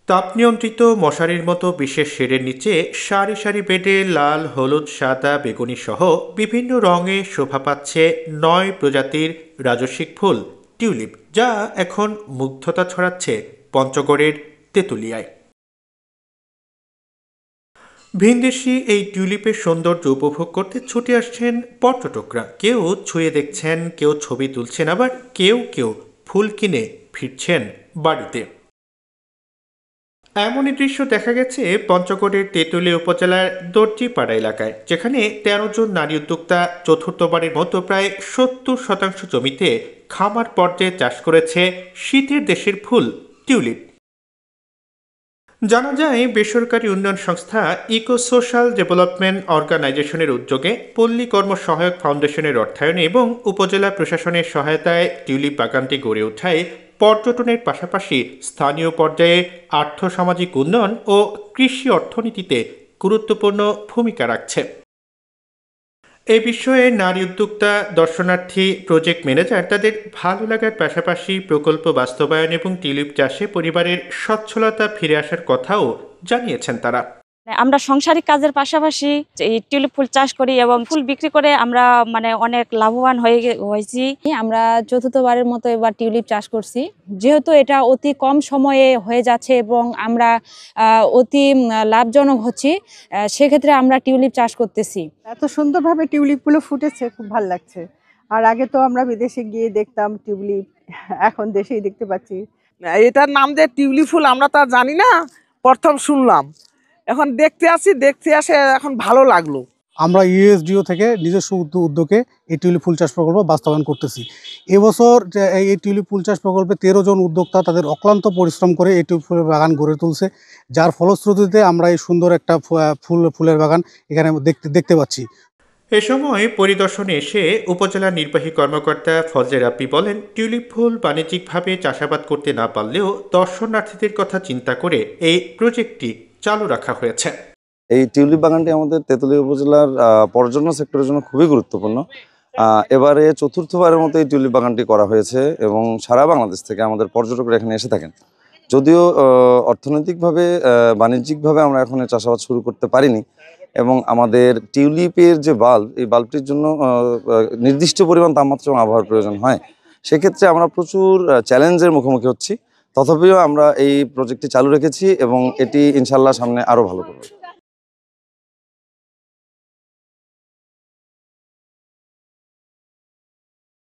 তাপ নিয়ন্ত্রিত মশারির মতো বিশেষ শেডের নিচে সারি সারি বেডে লাল, হলুদ, সাদা, বেগুনি সহ বিভিন্ন রঙে শোভা পাচ্ছে ৯ প্রজাতির রাজস্বিক ফুল টিউলিপ, যা এখন মুগ্ধতা ছড়াচ্ছে পঞ্চগড়ের তেঁতুলিয়ায়। ভিনদেশি এই টিউলিপের সৌন্দর্য উপভোগ করতে ছুটে আসছেন পর্যটকরা। কেউ ছুঁয়ে দেখছেন, কেউ ছবি তুলছেন, আবার কেউ কেউ ফুল কিনে ফিরছেন বাড়িতে। এমনই দৃশ্য দেখা গেছে পঞ্চগড়ের তেঁতুলিয়া উপজেলার দর্জিপাড়া এলাকায়, যেখানে ১৩ জন নারী উদ্যোক্তা চতুর্থবারের মতো প্রায় ৭০% জমিতে খামার পর্যায়ে চাষ করেছে শীতের দেশের ফুল টিউলিপ। জানা যায়, বেসরকারি উন্নয়ন সংস্থা ইকো সোশ্যাল ডেভেলপমেন্ট অর্গানাইজেশনের উদ্যোগে পল্লী কর্ম সহায়ক ফাউন্ডেশনের অর্থায়নে এবং উপজেলা প্রশাসনের সহায়তায় টিউলিপ বাগানটি গড়ে ওঠায় পর্যটনের পাশাপাশি স্থানীয় পর্যায়ে আর্থসামাজিক উন্নয়ন ও কৃষি অর্থনীতিতে গুরুত্বপূর্ণ ভূমিকা রাখছে। এ বিষয়ে নারী উদ্যোক্তা, দর্শনার্থী, প্রজেক্ট ম্যানেজার তাদের ভালো লাগার পাশাপাশি প্রকল্প বাস্তবায়ন এবং টিউলিপ চাষে পরিবারের সচ্ছলতা ফিরে আসার কথাও জানিয়েছেন তারা। আমরা সংসারিক কাজের পাশাপাশি এই টিউলিপ ফুল চাষ করি এবং ফুল বিক্রি করে আমরা অনেক লাভবান হয়েছি। আমরা চতুর্থবারের মতো এবার টিউলিপ চাষ করছি, যেহেতু এটা অতি কম সময়ে হয়ে যাচ্ছে এবং আমরা অতি লাভজনক হচ্ছি, সেক্ষেত্রে আমরা টিউলিপ চাষ করতেছি। এত সুন্দরভাবে টিউলিপগুলো ফুটেছে, খুব ভালো লাগছে। আর আগে তো আমরা বিদেশে গিয়ে দেখতাম টিউলিপ, এখন দেশেই দেখতে পাচ্ছি। এটার নাম যে টিউলিপ ফুল আমরা তা জানি না, প্রথম শুনলাম, এখন দেখতে আসে এখন ভালো লাগলো। আমরা ইউএসডিও থেকে নিজস্ব উদ্যোগে এই টিউলিপ ফুল চাষ প্রকল্প বাস্তবায়ন করতেছি। এবছর এই টিউলিপ ফুল চাষ প্রকল্পে ১৩ জন উদ্যোক্তা তাদের অক্লান্ত পরিশ্রম করে এই টিউলিপ ফুলের বাগান গড়ে তুলছে, যার ফলশ্রুতিতে আমরা এই সুন্দর একটা ফুলের বাগান এখানে দেখতে পাচ্ছি। এ সময় পরিদর্শনে এসে উপজেলা নির্বাহী কর্মকর্তা ফজলে রাব্বি বলেন, টিউলিপ ফুল বাণিজ্যিকভাবে চাষাবাদ করতে না পারলেও দর্শনার্থীদের কথা চিন্তা করে এই প্রজেক্টটি চালু রাখা হয়েছে। এই টিউলিপ বাগানটি আমাদের তেঁতুলিয়া উপজেলার পর্যটন সেক্টরের জন্য খুবই গুরুত্বপূর্ণ। এবারে চতুর্থবারের মতো এই টিউলিপ বাগানটি করা হয়েছে এবং সারা বাংলাদেশ থেকে আমাদের পর্যটকরা এখানে এসে থাকেন। যদিও অর্থনৈতিকভাবে, বাণিজ্যিকভাবে আমরা এখন চাষাবাদ শুরু করতে পারিনি এবং আমাদের টিউলিপের যে বাল্ব, এই বাল্বটির জন্য নির্দিষ্ট পরিমাণ তাপমাত্রা এবং আবহাওয়ার প্রয়োজন হয়। সেক্ষেত্রে আমরা প্রচুর চ্যালেঞ্জের মুখোমুখি হচ্ছি। তথাপিও আমরা এই প্রজেক্টটি চালু রেখেছি এবং এটি ইনশাল্লাহ সামনে আরও ভালো করব।